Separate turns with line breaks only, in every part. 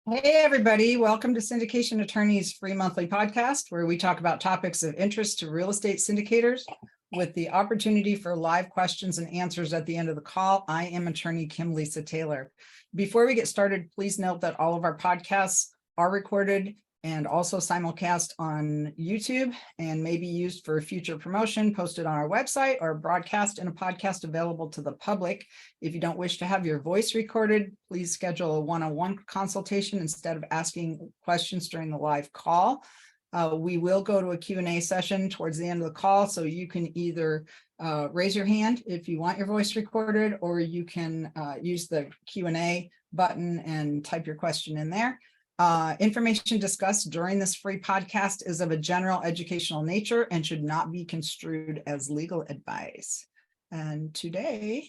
Hey, everybody. Welcome to Syndication Attorney's free monthly podcast, where we talk about topics of interest to real estate syndicators with the opportunity for live questions and answers at the end of the call. I am attorney Kim Lisa Taylor. Before we get started, please note that all of our podcasts are recorded and also simulcast on YouTube and may be used for future promotion, posted on our website, or broadcast in a podcast available to the public. If you don't wish to have your voice recorded, please schedule a one-on-one consultation instead of asking questions during the live call. We will go to a Q&A session towards the end of the call, so you can either raise your hand if you want your voice recorded, or you can use the Q&A button and type your question in there. Information discussed during this free podcast is of a general educational nature and should not be construed as legal advice. And today,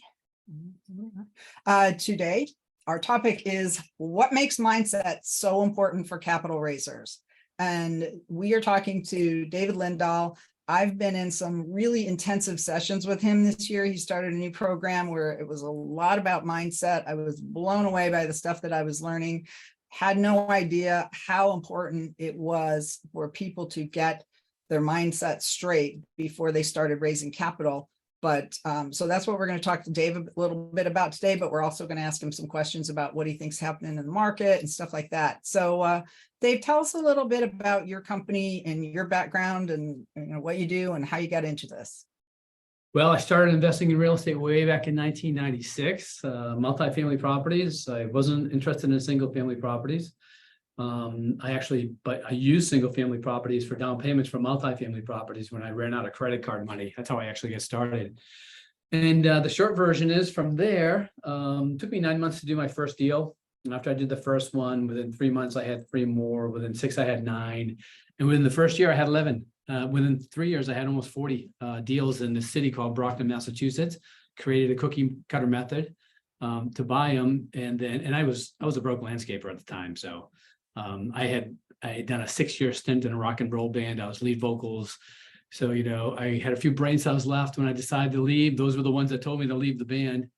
our topic is what makes mindset so important for capital raisers. And we are talking to David Lindahl. I've been in some really intensive sessions with him this year. He started a new program where it was a lot about mindset. I was blown away by the stuff that I was learning. Had no idea how important it was for people to get their mindset straight before they started raising capital. But so that's what we're going to talk to Dave a little bit about today, but we're also going to ask him some questions about what he thinks happening in the market and stuff like that. So Dave, tell us a little bit about your company and your background and what you do and how you got into this.
Well, I started investing in real estate way back in 1996, multifamily properties. I wasn't interested in single family properties. I used single family properties for down payments for multifamily properties when I ran out of credit card money. That's how I actually got started. And the short version is from there, took me 9 months to do my first deal. And after I did the first one, within 3 months, I had 3 more. Within 6, I had 9. And within the first year, I had 11. Within 3 years, I had almost 40 deals in the city called Brockton, Massachusetts. Created a cookie cutter method to buy them, and I was a broke landscaper at the time. So I had done a 6-year stint in a rock and roll band. I was lead vocals. So I had a few brain cells left when I decided to leave. Those were the ones that told me to leave the band,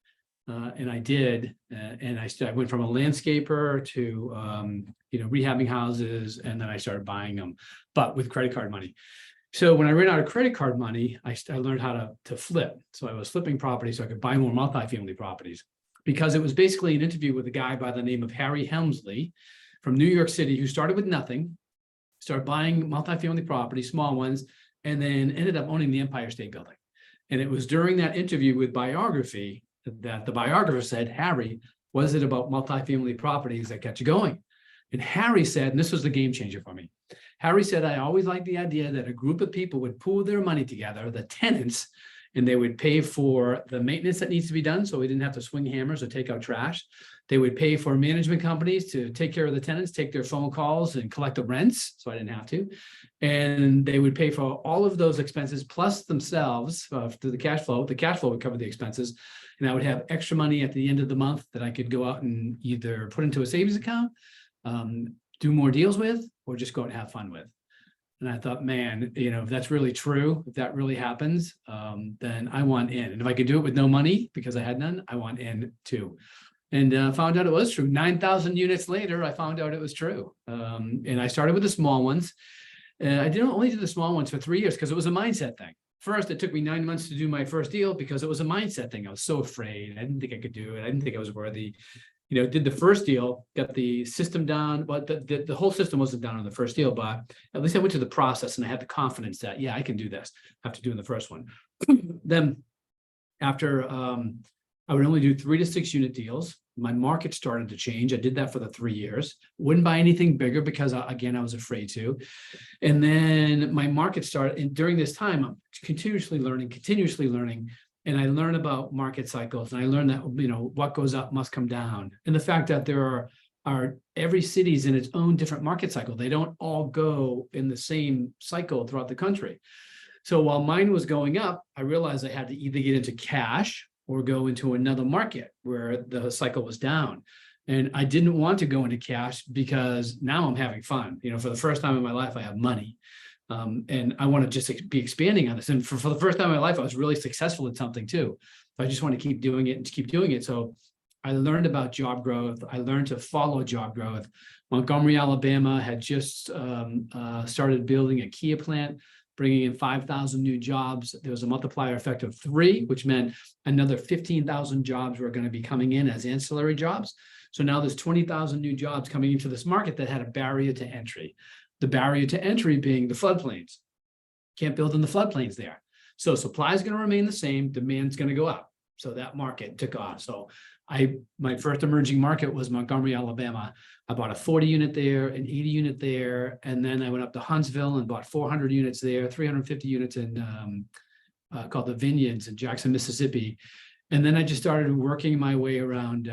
and I did. And I went from a landscaper to rehabbing houses, and then I started buying them, but with credit card money. So when I ran out of credit card money, I learned how to flip. So I was flipping properties so I could buy more multifamily properties, because it was basically an interview with a guy by the name of Harry Helmsley from New York City, who started with nothing, started buying multifamily properties, small ones, and then ended up owning the Empire State Building. And it was during that interview with Biography that the biographer said, "Harry, what is it about multifamily properties that got you going?" And Harry said, and this was the game changer for me, Harry said, "I always liked the idea that a group of people would pool their money together, the tenants, and they would pay for the maintenance that needs to be done, so we didn't have to swing hammers or take out trash. They would pay for management companies to take care of the tenants, take their phone calls and collect the rents, so I didn't have to. And they would pay for all of those expenses plus themselves through the cash flow. The cash flow would cover the expenses. And I would have extra money at the end of the month that I could go out and either put into a savings account, do more deals with, or just go out and have fun with." And I thought, man, if that's really true, if that really happens, then I want in. And if I could do it with no money because I had none, I want in too. And found out it was true. 9,000 units later, I found out it was true. And I started with the small ones. I didn't only do the small ones for 3 years because it was a mindset thing. First, it took me 9 months to do my first deal because it was a mindset thing. I was so afraid. I didn't think I could do it. I didn't think I was worthy. Did the first deal, got the system down, but the whole system wasn't down on the first deal, but at least I went to the process and I had the confidence that, yeah, I can do this after doing the first one. Then after, I would only do 3 to 6 unit deals. My market started to change. I did that for the 3 years. Wouldn't buy anything bigger because, again, I was afraid to. And then my market started, and during this time, I'm continuously learning. And I learn about market cycles, and I learned that, what goes up must come down. And the fact that there are every city's in its own different market cycle. They don't all go in the same cycle throughout the country. So while mine was going up, I realized I had to either get into cash or go into another market where the cycle was down. And I didn't want to go into cash because now I'm having fun. For the first time in my life, I have money. And I want to just be expanding on this. And for the first time in my life, I was really successful at something too. I just want to keep doing it and keep doing it. So I learned about job growth. I learned to follow job growth. Montgomery, Alabama had just started building a Kia plant, bringing in 5,000 new jobs. There was a multiplier effect of 3, which meant another 15,000 jobs were going to be coming in as ancillary jobs. So now there's 20,000 new jobs coming into this market that had a barrier to entry. The barrier to entry being the floodplains. Can't build in the floodplains there. So supply is going to remain the same, demand's going to go up. So that market took off. So my first emerging market was Montgomery, Alabama. I bought a 40 unit there, an 80 unit there, and then I went up to Huntsville and bought 400 units there, 350 units in called the Vineyards in Jackson, Mississippi. And then I just started working my way around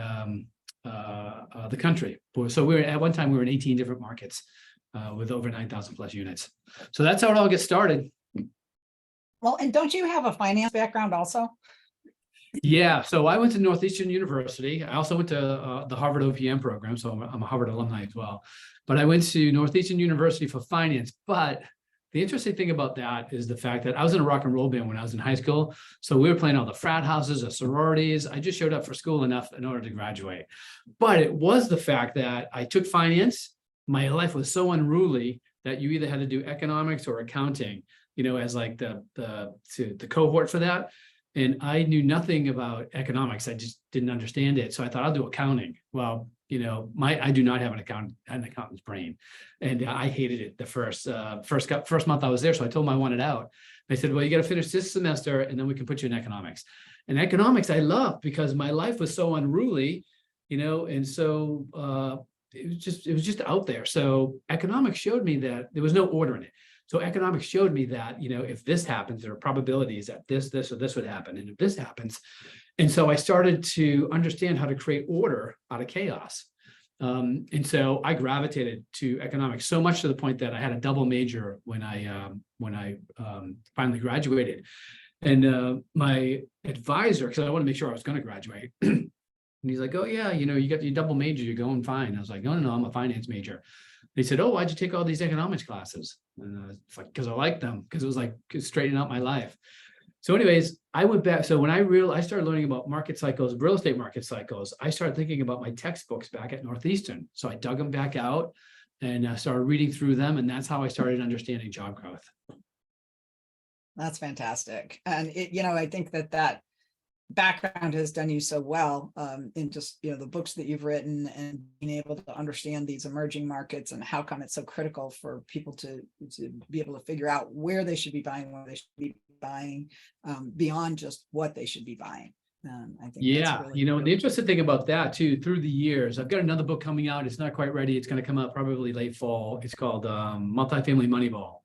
the country. So at one time we were in 18 different markets with over 9,000 plus units. So that's how it all gets started.
Well, and don't you have a finance background also?
Yeah, so I went to Northeastern University. I also went to the Harvard OPM program, so I'm a Harvard alumni as well. But I went to Northeastern University for finance. But the interesting thing about that is the fact that I was in a rock and roll band when I was in high school. So we were playing all the frat houses, the sororities. I just showed up for school enough in order to graduate. But it was the fact that I took finance. My life was so unruly that you either had to do economics or accounting, as like the cohort for that. And I knew nothing about economics. I just didn't understand it. So I thought I'll do accounting. Well, I do not have an accountant's brain, and I hated it the first month I was there. So I told them I wanted out. They said, well, you got to finish this semester and then we can put you in economics. And economics I loved because my life was so unruly, and so it was just out there. So economics showed me that there was no order in it. So economics showed me that, if this happens, there are probabilities that this, or this would happen. And if this happens, and so I started to understand how to create order out of chaos. And so I gravitated to economics so much to the point that I had a double major when I finally graduated. And my advisor, because I want to make sure I was going to graduate, and he's like, oh yeah, you got your double major, you're going fine. I was like, no, I'm a finance major. They said, oh, why'd you take all these economics classes? And I was like, because I liked them, because it was like straightening out my life. So anyways, I went back. So when I started learning about market cycles, real estate market cycles, I started thinking about my textbooks back at Northeastern. So I dug them back out and started reading through them. And that's how I started understanding job growth.
That's fantastic. And I think that background has done you so well in just the books that you've written and being able to understand these emerging markets and how come it's so critical for people to be able to figure out where they should be buying, where they should be buying, beyond just what they should be buying. I think the interesting thing about that too, through the years, I've got another book coming out. It's not quite ready. It's going to come out probably late fall. It's called Multifamily Moneyball.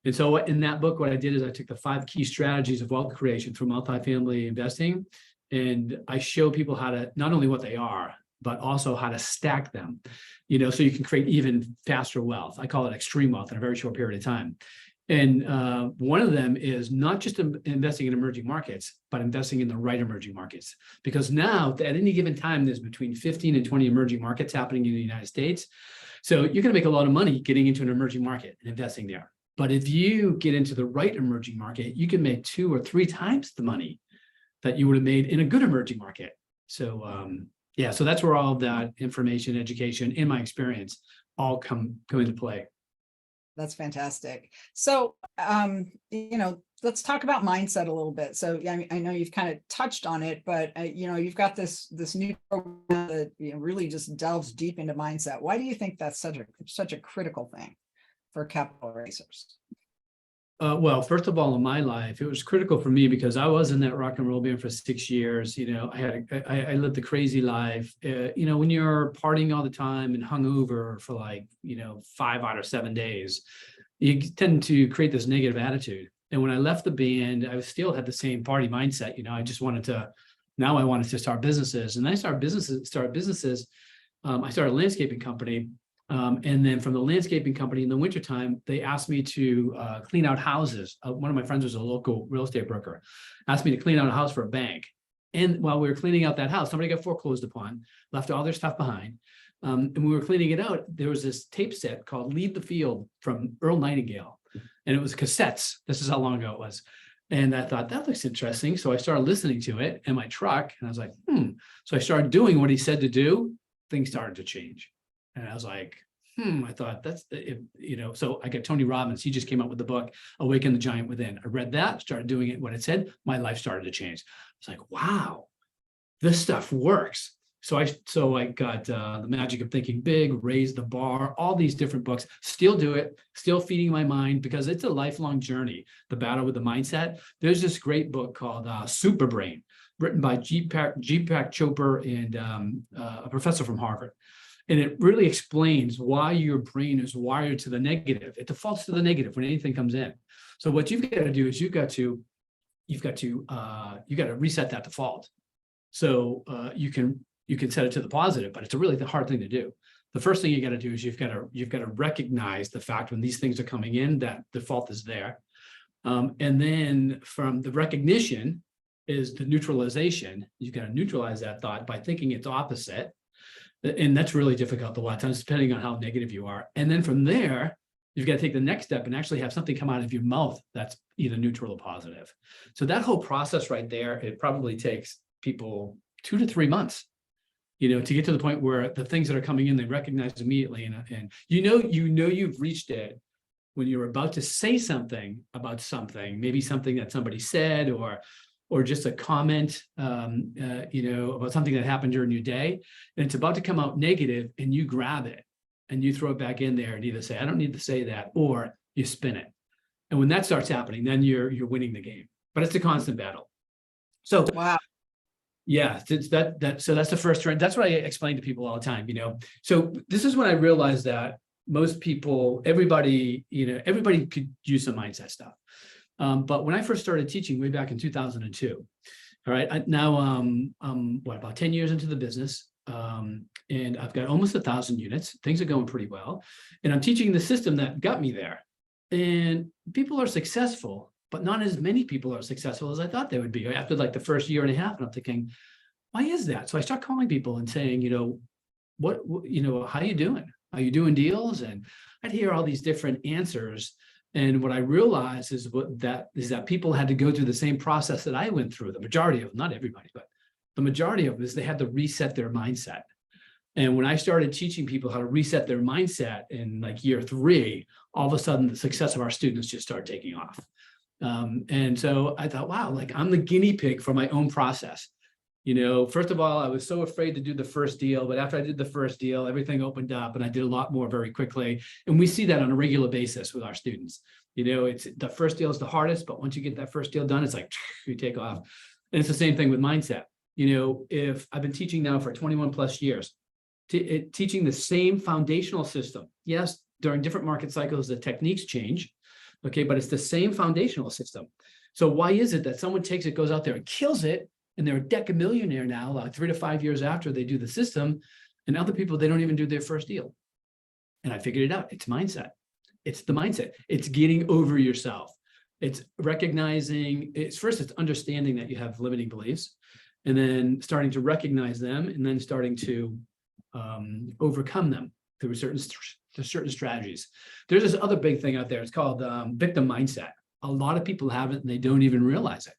And so in that book, what I did is I took the 5 key strategies of wealth creation through multifamily investing, and I show people how to, not only what they are, but also how to stack them, so you can create even faster wealth. I call it extreme wealth in a very short period of time. And one of them is not just investing in emerging markets, but investing in the right emerging markets. Because now at any given time, there's between 15 and 20 emerging markets happening in the United States. So you're going to make a lot of money getting into an emerging market and investing there. But if you get into the right emerging market, you can make 2 or 3 times the money that you would have made in a good emerging market. So so that's where all of that information, education, in my experience, all come into play. That's fantastic. So, let's talk about mindset a little bit. So I know you've kind of touched on it, but you've got this new program that really just delves deep into mindset. Why do you think that's such a critical thing for capital raisers?
Well, first of all, in my life, it was critical for me because I was in that rock and roll band for 6 years. I lived a crazy life. When you're partying all the time and hungover for 5 out of 7 days, you tend to create this negative attitude. And when I left the band, I still had the same party mindset. I just wanted to. Now I wanted to start businesses, and I started businesses. I started a landscaping company. And then from the landscaping company in the wintertime, they asked me to clean out houses. One of my friends was a local real estate broker, asked me to clean out a house for a bank. And while we were cleaning out that house, somebody got foreclosed upon, left all their stuff behind. And when we were cleaning it out, there was this tape set called Leave the Field from Earl Nightingale. And it was cassettes. This is how long ago it was. And I thought that looks interesting. So I started listening to it in my truck and I was like, So I started doing what he said to do. Things started to change. And I was like, I thought so I got Tony Robbins. He just came out with the book, Awaken the Giant Within. I read that, started doing it, what it said. My life started to change. I was like, wow, this stuff works. So I got The Magic of Thinking Big, Raise the Bar, all these different books, still do it, still feeding my mind because it's a lifelong journey, the battle with the mindset. There's this great book called Super Brain, written by Deepak Chopra and a professor from Harvard. And it really explains why your brain is wired to the negative. It defaults to the negative when anything comes in. So what you've got to do is you've got to reset that default. So you can set it to the positive, but it's a really hard thing to do. The first thing you got to do is you've got to recognize the fact when these things are coming in, that default is there. And then from the recognition is the neutralization. You've got to neutralize that thought by thinking its opposite. And that's really difficult a lot of times, depending on how negative you are. And then from there, you've got to take the next step and actually have something come out of your mouth that's either neutral or positive. So that whole process right there, it probably takes people 2 to 3 months, to get to the point where the things that are coming in, they recognize immediately. And you've reached it when you're about to say something about something, maybe something that somebody said, or just a comment, about something that happened during your day, and it's about to come out negative, and you grab it and you throw it back in there and either say, I don't need to say that, or you spin it. And when that starts happening, then you're winning the game. But it's a constant battle. So
Wow.
Yeah, so that's the first trend. That's what I explain to people all the time, So this is when I realized that most people, everybody could use some mindset stuff. But when I first started teaching way back in 2002, all right, now about 10 years into the business, and I've got almost 1,000 units. Things are going pretty well, and I'm teaching the system that got me there. And people are successful, but not as many people are successful as I thought they would be after like the first year and a half. And I'm thinking, why is that? So I start calling people and saying, how you doing? Are you doing deals? And I'd hear all these different answers. And what I realized is that people had to go through the same process that I went through. The majority of them, not everybody, but the majority of them, is they had to reset their mindset. And when I started teaching people how to reset their mindset in like year 3, all of a sudden the success of our students just started taking off. And so I thought, wow, like I'm the guinea pig for my own process. First of all, I was so afraid to do the first deal, but after I did the first deal, everything opened up and I did a lot more very quickly. And we see that on a regular basis with our students. It's the first deal is the hardest, but once you get that first deal done, it's like you take off. And it's the same thing with mindset. If I've been teaching now for 21 plus years, teaching the same foundational system. Yes, during different market cycles, the techniques change. Okay, but it's the same foundational system. So why is it that someone takes it, goes out there and kills it, and they're a decamillionaire now, like 3 to 5 years after they do the system, and other people, they don't even do their first deal? And I figured it out. It's mindset. It's the mindset. It's getting over yourself. It's recognizing, it's understanding that you have limiting beliefs, and then starting to recognize them, and then starting to overcome them through certain strategies. There's this other big thing out there. It's called victim mindset. A lot of people have it and they don't even realize it.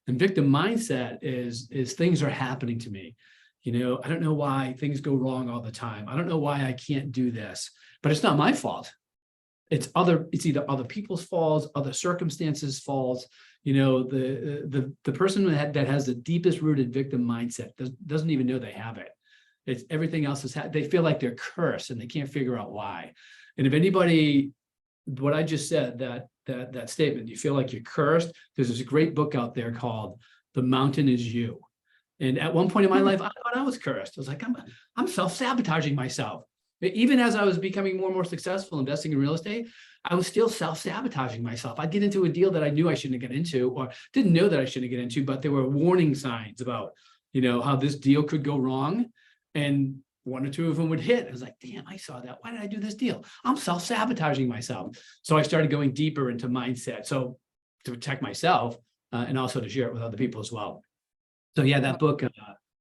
And victim mindset is things are happening to me. I don't know why things go wrong all the time. I don't know why I can't do this, but it's not my fault. It's either other people's faults, other circumstances faults. The person that has the deepest rooted victim mindset doesn't even know they have it. It's everything else they feel like they're cursed and they can't figure out why. And if anybody, what I just said, that statement, you feel like you're cursed, there's this great book out there called The Mountain Is You. And at one point in my life, I thought I was cursed. I was like, I'm self-sabotaging myself. Even as I was becoming more and more successful investing in real estate, I was still self-sabotaging myself. I'd get into a deal that I knew I shouldn't get into, or didn't know that I shouldn't get into, but there were warning signs about, how this deal could go wrong. And 1 or 2 of them would hit. I was like, damn, I saw that. Why did I do this deal? I'm self-sabotaging myself. So I started going deeper into mindset. So to protect myself and also to share it with other people as well. So yeah, that book,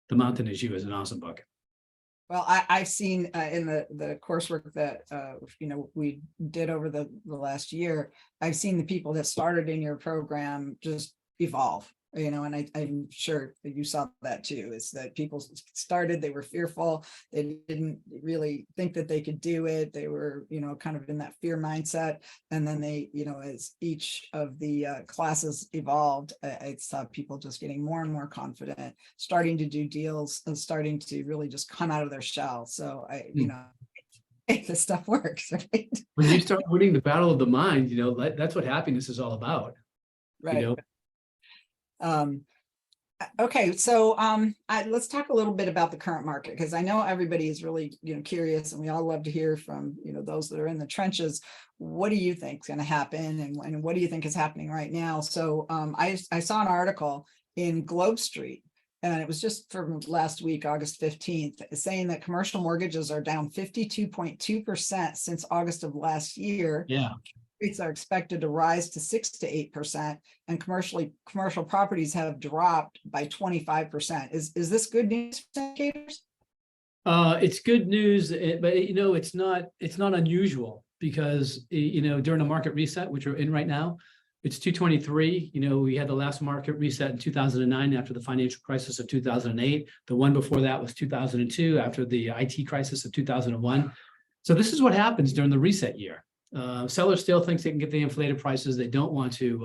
The Mountain Is You, is an awesome book.
Well, I've seen in the coursework that we did over the last year, I've seen the people that started in your program just evolve. And I'm sure that you saw that too, is that people started, they were fearful. They didn't really think that they could do it. They were, kind of in that fear mindset. And then they, as each of the classes evolved, I saw people just getting more and more confident, starting to do deals and starting to really just come out of their shell. So this stuff works, right?
When you start winning the battle of the mind, that's what happiness is all about.
Right. Okay, so let's talk a little bit about the current market, because I know everybody is really curious, and we all love to hear from those that are in the trenches. What do you think is going to happen, and what do you think is happening right now? So I saw an article in Globe Street, and it was just from last week, August 15th, saying that commercial mortgages are down 52.2% since August of last year.
Yeah.
Rates are expected to rise to 6 to 8%, and commercial properties have dropped by 25%. Is this good news for syndicators?
It's good news, but it's not unusual, because during a market reset, which we're in right now, it's 223. We had the last market reset in 2009 after the financial crisis of 2008. The one before that was 2002 after the IT crisis of 2001. So this is what happens during the reset year. Sellers still think they can get the inflated prices. They don't want to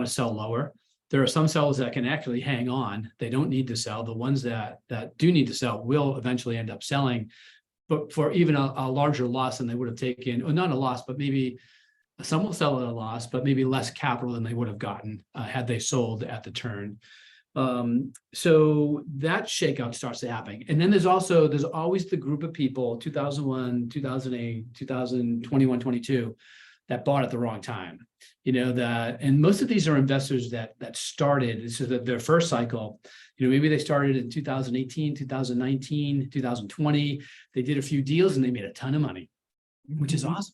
sell lower. There are some sellers that can actually hang on. They don't need to sell. The ones that do need to sell will eventually end up selling, but for even a larger loss than they would have taken, or not a loss, but maybe some will sell at a loss, but maybe less capital than they would have gotten had they sold at the turn. So that shakeout starts to happen. And then there's always the group of people, 2001, 2008, 2021, 22, that bought at the wrong time. And most of these are investors that started, this is their first cycle. Maybe they started in 2018, 2019, 2020. They did a few deals and they made a ton of money, which is awesome.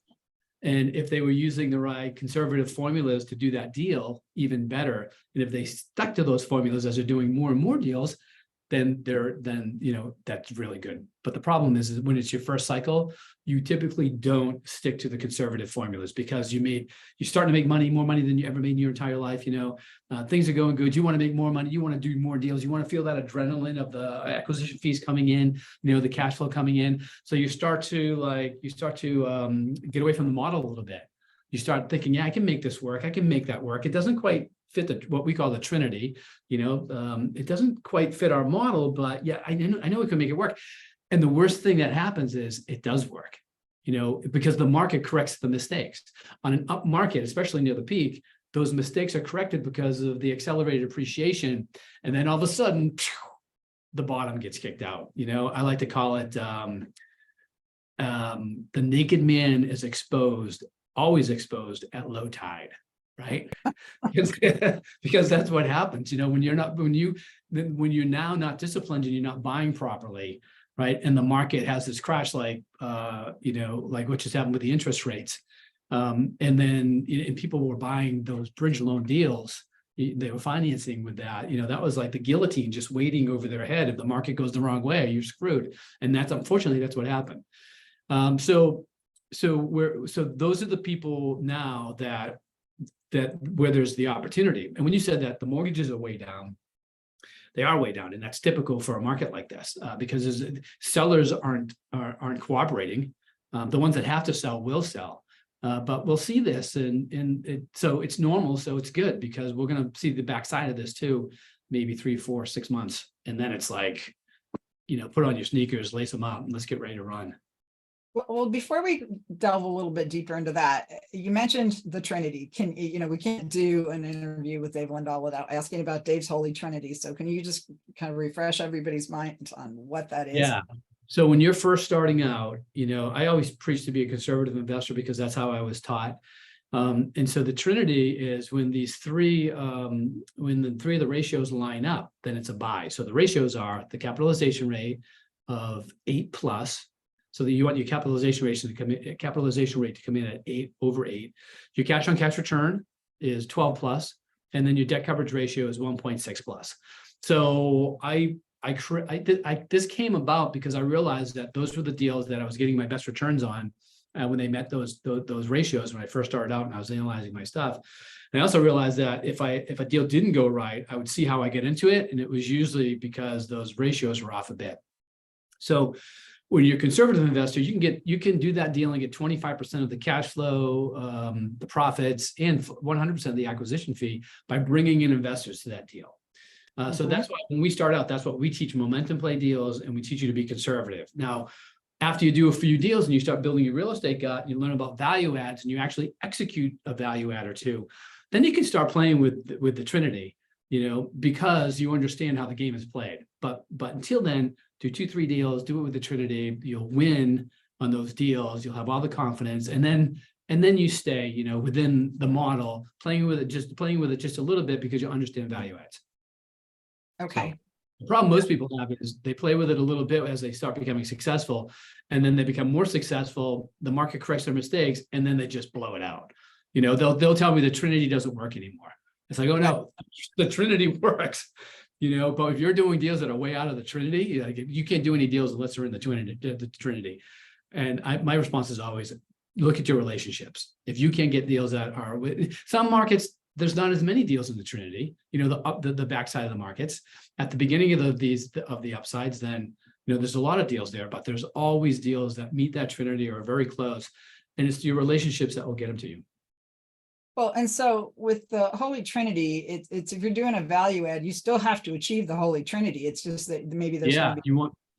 And if they were using the right conservative formulas to do that deal, even better. And if they stuck to those formulas as they're doing more and more deals, then that's really good. But the problem is when it's your first cycle, you typically don't stick to the conservative formulas, because you're starting to make more money than you ever made in your entire life. Things are going good. You want to make more money. You want to do more deals. You want to feel that adrenaline of the acquisition fees coming in, the cash flow coming in. So you start to get away from the model a little bit. You start thinking, yeah, I can make this work. I can make that work. It doesn't quite fit what we call the Trinity. It doesn't quite fit our model, but yeah, I know we can make it work. And the worst thing that happens is it does work, because the market corrects the mistakes. On an up market, especially near the peak, those mistakes are corrected because of the accelerated appreciation. And then all of a sudden, the bottom gets kicked out. I like to call it the naked man is always exposed at low tide. Right? because that's what happens, when you're now not disciplined and you're not buying properly, right? And the market has this crash, like what just happened with the interest rates. And then people were buying those bridge loan deals. They were financing with that. That was like the guillotine just waiting over their head. If the market goes the wrong way, you're screwed. And unfortunately, that's what happened. So those are the people now that where there's the opportunity. And when you said that the mortgages are way down, they are way down, and that's typical for a market like this, because sellers aren't cooperating. The ones that have to sell will sell, but we'll see this, so it's normal, so it's good, because we're going to see the backside of this too, maybe 3, 4, 6 months, and then it's like, put on your sneakers, lace them up, and let's get ready to run.
Well, before we delve a little bit deeper into that, you mentioned the Trinity. We can't do an interview with Dave Lindahl without asking about Dave's Holy Trinity. So can you just kind of refresh everybody's mind on what that is?
Yeah. So when you're first starting out, I always preach to be a conservative investor because that's how I was taught. And so the Trinity is when the three of the ratios line up, then it's a buy. So the ratios are the capitalization rate of 8+. So that you want your capitalization rate to come in at 8/8. Your cash on cash return is 12+, and then your debt coverage ratio is 1.6+. So this came about because I realized that those were the deals that I was getting my best returns on when they met those ratios when I first started out and I was analyzing my stuff. And I also realized that if a deal didn't go right, I would see how I get into it, and it was usually because those ratios were off a bit. So when you're a conservative investor, you can do that deal and get 25% of the cash flow, the profits, and 100% of the acquisition fee by bringing in investors to that deal. So that's why when we start out, that's what we teach momentum play deals, and we teach you to be conservative. Now, after you do a few deals and you start building your real estate gut, you learn about value adds and you actually execute a value add or two, then you can start playing with the Trinity, because you understand how the game is played. But until then, do 2-3 deals, do it with the Trinity. You'll win on those deals. You'll have all the confidence, and then you stay, within the model, playing with it just a little bit because you understand value adds.
Okay.
So the problem most people have is they play with it a little bit as they start becoming successful, and then they become more successful. The market corrects their mistakes, and then they just blow it out. They'll tell me the Trinity doesn't work anymore. It's like, oh no, the Trinity works. But if you're doing deals that are way out of the Trinity, you can't do any deals unless they're in the Trinity. And my response is always look at your relationships. If you can't get deals that are some markets, there's not as many deals in the Trinity, the backside of the markets. At the beginning of the upsides, then there's a lot of deals there, but there's always deals that meet that Trinity or are very close. And it's your relationships that will get them to you.
Well, and so with the Holy Trinity, it's if you're doing a value add, you still have to achieve the Holy Trinity. It's just that maybe there's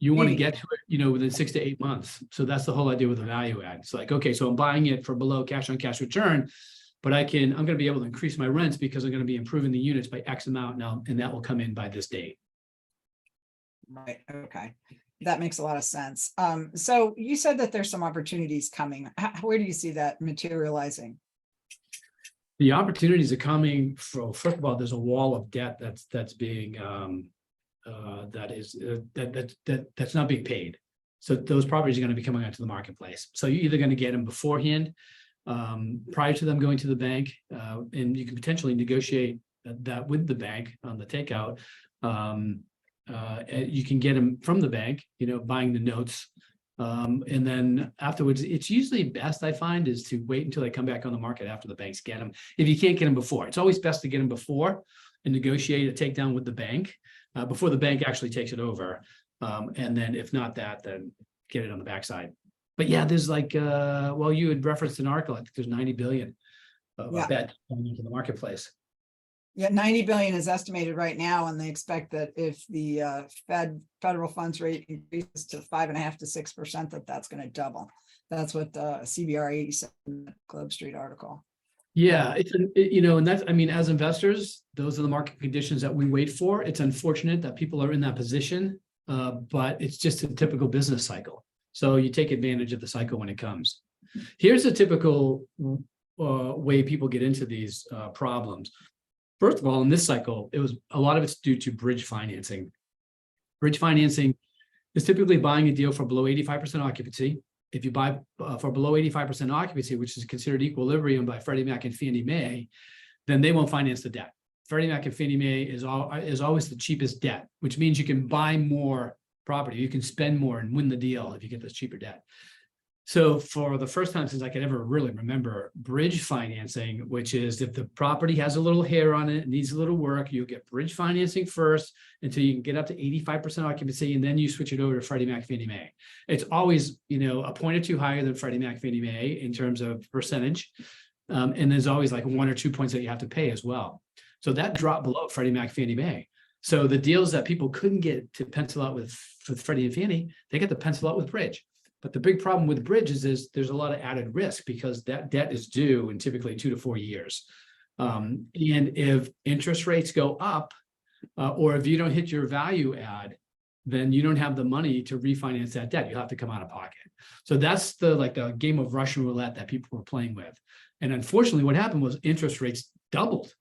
you want to get to it, within 6 to 8 months. So that's the whole idea with the value add. It's like, okay, so I'm buying it for below cash on cash return, but I'm going to be able to increase my rents because I'm going to be improving the units by X amount now, and that will come in by this date.
Right. Okay. That makes a lot of sense. So you said that there's some opportunities coming. Where do you see that materializing?
The opportunities are coming from, first of all, there's a wall of debt that's being that's not being paid. So those properties are going to be coming onto the marketplace. So you're either going to get them beforehand, prior to them going to the bank, and you can potentially negotiate that with the bank on the takeout. You can get them from the bank, buying the notes. And then afterwards, it's usually best, I find, is to wait until they come back on the market after the banks get them. If you can't get them before, it's always best to get them before and negotiate a takedown with the bank before the bank actually takes it over. And then if not that, then get it on the backside. But yeah, there's you had referenced an article. I think there's 90 billion of debt going into the marketplace.
Yeah, 90 billion is estimated right now, and they expect that if the federal funds rate increases to 5.5% to 6%, that's going to double. That's what CBRE said in the Globe Street article.
Yeah, and that's, as investors, those are the market conditions that we wait for. It's unfortunate that people are in that position, but it's just a typical business cycle. So you take advantage of the cycle when it comes. Here's a typical way people get into these problems. First of all, in this cycle, a lot of it's due to bridge financing. Bridge financing is typically buying a deal for below 85% occupancy. If you buy for below 85% occupancy, which is considered equilibrium by Freddie Mac and Fannie Mae, then they won't finance the debt. Freddie Mac and Fannie Mae is always the cheapest debt, which means you can buy more property. You can spend more and win the deal if you get this cheaper debt. So for the first time since I can ever really remember, bridge financing, which is if the property has a little hair on it, needs a little work, you get bridge financing first until you can get up to 85% occupancy, and then you switch it over to Freddie Mac, Fannie Mae. It's always, a point or two higher than Freddie Mac, Fannie Mae in terms of percentage. And there's always like 1 or 2 points that you have to pay as well. So that dropped below Freddie Mac, Fannie Mae. So the deals that people couldn't get to pencil out with Freddie and Fannie, they get to pencil out with bridge. But the big problem with bridges is there's a lot of added risk because that debt is due in typically 2 to 4 years. And if interest rates go up, or if you don't hit your value add, then you don't have the money to refinance that debt. You'll have to come out of pocket. So that's the game of Russian roulette that people were playing with. And unfortunately, what happened was interest rates doubled.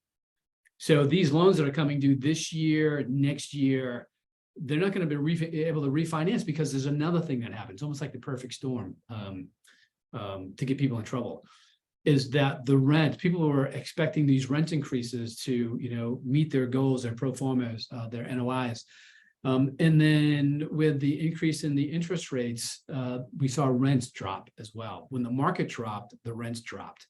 So these loans that are coming due this year, next year, they're not going to be able to refinance because there's another thing that happens, almost like the perfect storm to get people in trouble, is that the rent, people were expecting these rent increases to, meet their goals, their pro formas, their NOIs. And then with the increase in the interest rates, we saw rents drop as well. When the market dropped, the rents dropped.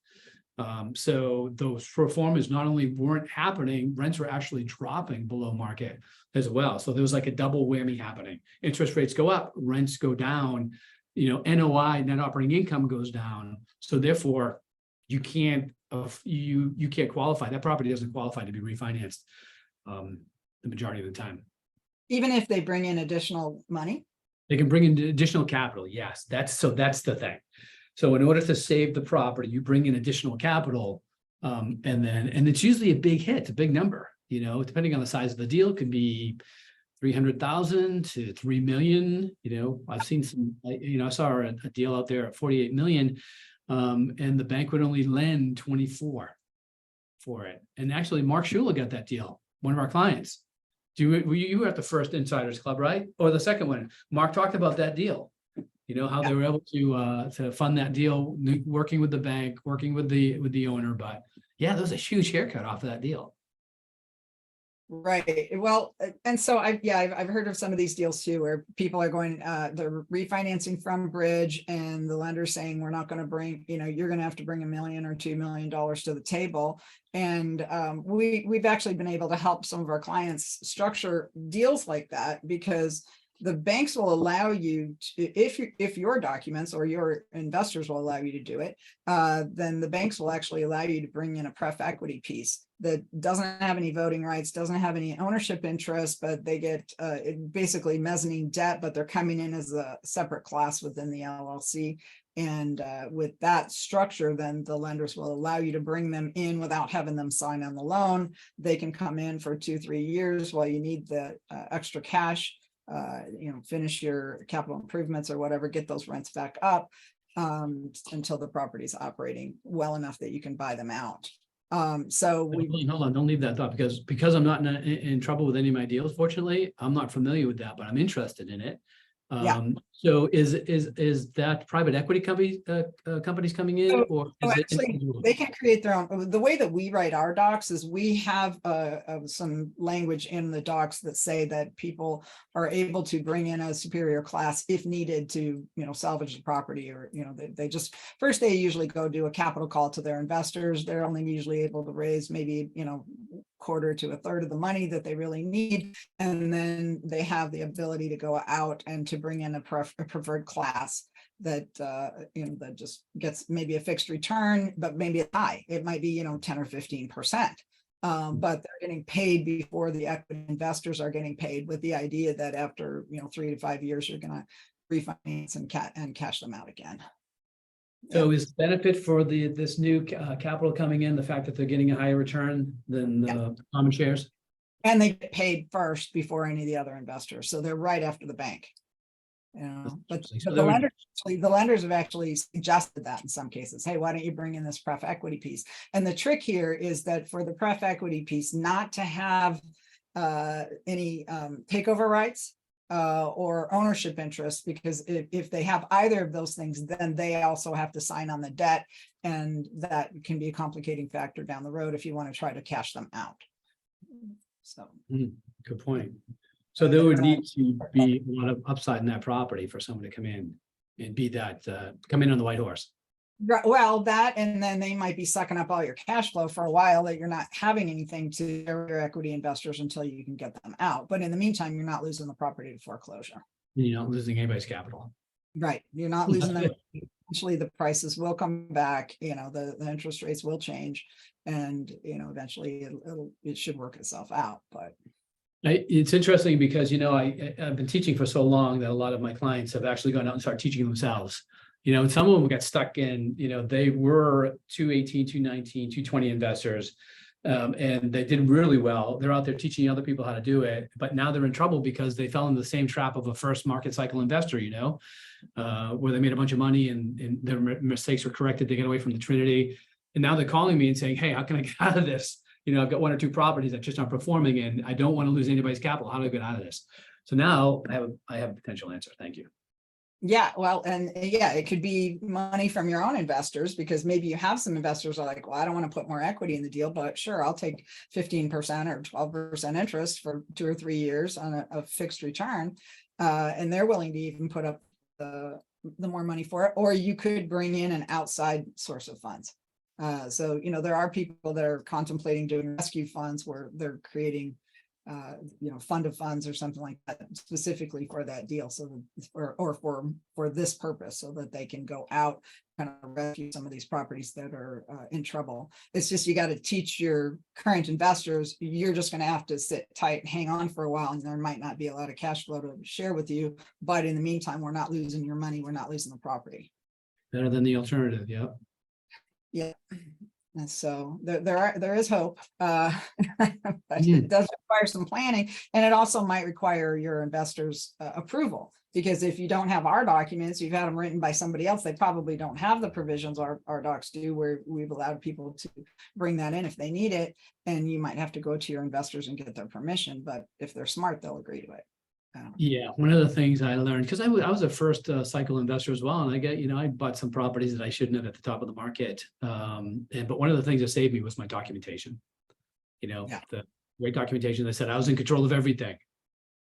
So those performers not only weren't happening, rents were actually dropping below market as well. So there was like a double whammy happening. Interest rates go up, rents go down, NOI, net operating income goes down. So therefore, you can't you can't qualify. That property doesn't qualify to be refinanced the majority of the time.
Even if they bring in additional money?
They can bring in additional capital. Yes, that's the thing. So in order to save the property, you bring in additional capital, and it's usually a big hit, a big number, depending on the size of the deal. It could be 300,000 to 3 million. I've seen some, I saw a deal out there at 48 million, and the bank would only lend 24 for it. And actually Mark Schuler got that deal, one of our clients. You were at the first Insiders Club, right? Or the second one? Mark talked about that deal. How they were able to fund that deal, working with the bank, working with the owner. But yeah, there was a huge haircut off of that deal.
Right. Well, and so I've heard of some of these deals too, where people are going, they're refinancing from bridge, and the lender's saying, we're not going to bring, you're going to have to bring $1 million or $2 million to the table. And we've actually been able to help some of our clients structure deals like that, because the banks will allow you to, if your documents or your investors will allow you to do it, then the banks will actually allow you to bring in a pref equity piece that doesn't have any voting rights, doesn't have any ownership interest, but they get basically mezzanine debt, but they're coming in as a separate class within the LLC. And with that structure, then the lenders will allow you to bring them in without having them sign on the loan. They can come in for 2-3 years while you need the extra cash. Finish your capital improvements or whatever, get those rents back up until the property's operating well enough that you can buy them out.
Hold on, don't leave that thought, because I'm not in trouble with any of my deals. Fortunately, I'm not familiar with that, but I'm interested in it. So is that private equity companies coming in, or is it
they can create their own? The way that we write our docs is we have some language in the docs that say that people are able to bring in a superior class if needed to, salvage the property, or, they just first, they usually go do a capital call to their investors. They're only usually able to raise maybe, quarter to a third of the money that they really need. And then they have the ability to go out and to bring in a preferred class that, that just gets maybe a fixed return, but maybe it's high. It might be, 10 or 15%. But they're getting paid before the equity investors are getting paid, with the idea that after, 3 to 5 years, you're going to refinance and cash them out again.
So is the benefit for this new capital coming in the fact that they're getting a higher return than the common shares?
And they get paid first before any of the other investors. So they're right after the bank. But the lenders have actually suggested that in some cases. Hey, why don't you bring in this pref equity piece? And the trick here is that for the pref equity piece, not to have any takeover rights or ownership interest, because if they have either of those things, then they also have to sign on the debt, and that can be a complicating factor down the road if you want to try to cash them out. So
good point. So there would need to be a lot of upside in that property for someone to come in and be that come in on the white horse.
Well, that, and then they might be sucking up all your cash flow for a while, that you're not having anything to your equity investors until you can get them out. But in the meantime, you're not losing the property to foreclosure.
You're not losing anybody's capital.
Right. You're not losing them. Eventually the prices will come back, the interest rates will change, and, eventually it should work itself out. But
it's interesting because, I've been teaching for so long that a lot of my clients have actually gone out and started teaching themselves. And some of them got stuck in, they were 218, 219, 220 investors, and they did really well. They're out there teaching other people how to do it, but now they're in trouble because they fell into the same trap of a first market cycle investor, where they made a bunch of money and their mistakes were corrected. They get away from the Trinity. And now they're calling me and saying, hey, how can I get out of this? I've got 1 or 2 properties that just aren't performing, and I don't want to lose anybody's capital. How do I get out of this? So now I have a potential answer. Thank you.
Yeah, well, and yeah, it could be money from your own investors, because maybe you have some investors are like, well, I don't want to put more equity in the deal, but sure, I'll take 15% or 12% interest for 2 or 3 years on a fixed return. And they're willing to even put up the more money for it, or you could bring in an outside source of funds. So, there are people that are contemplating doing rescue funds where they're creating fund of funds or something like that specifically for that deal. So, or for this purpose, so that they can go out kind of rescue some of these properties that are in trouble. It's just, you got to teach your current investors, you're just going to have to sit tight and hang on for a while, and there might not be a lot of cash flow to share with you. But in the meantime, we're not losing your money. We're not losing the property.
Better than the alternative. Yep.
Yeah. And so there is hope, but it does require some planning, and it also might require your investors' approval, because if you don't have our documents, you've had them written by somebody else, they probably don't have the provisions our docs do, where we've allowed people to bring that in if they need it, and you might have to go to your investors and get their permission. But if they're smart, they'll agree to it.
Yeah, one of the things I learned, because I was a first cycle investor as well, and I bought some properties that I shouldn't have at the top of the market. But one of the things that saved me was my documentation. The great documentation that said I was in control of everything,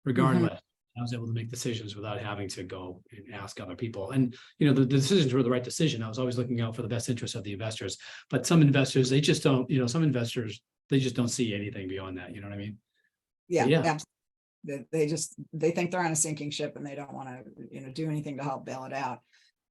regardless. I was able to make decisions without having to go and ask other people. And the decisions were the right decision. I was always looking out for the best interest of the investors. But some investors, they just don't. Some investors, they just don't see anything beyond that. You know what I mean?
Yeah.
Yeah.
They think they're on a sinking ship, and they don't want to do anything to help bail it out.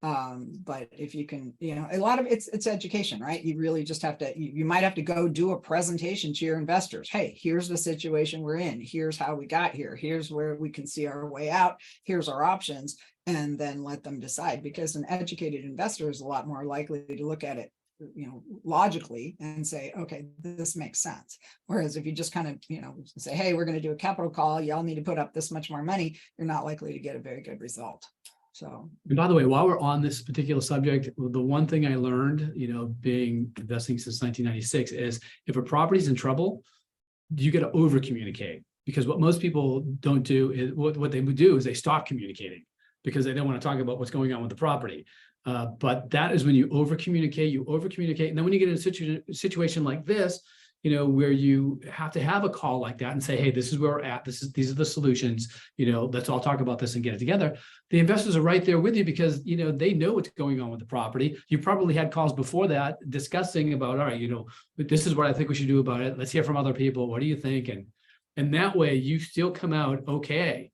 But if you can, a lot of it's education, right? You really just have to, you might have to go do a presentation to your investors. Hey, here's the situation we're in. Here's how we got here. Here's where we can see our way out. Here's our options, and then let them decide, because an educated investor is a lot more likely to look at it logically and say, okay, this makes sense. Whereas if you just kind of, say, hey, we're going to do a capital call, y'all need to put up this much more money, you're not likely to get a very good result. So,
and by the way, while we're on this particular subject, the one thing I learned, being investing since 1996, is if a property's in trouble, you got to over communicate, because what most people don't do is what they would do is they stop communicating because they don't want to talk about what's going on with the property. But that is when you over communicate, and then when you get in a situation like this, where you have to have a call like that and say, hey, this is where we're at. These are the solutions, let's all talk about this and get it together. The investors are right there with you, because, they know what's going on with the property. You probably had calls before that discussing about, all right, this is what I think we should do about it. Let's hear from other people. What do you think? And that way you still come out okay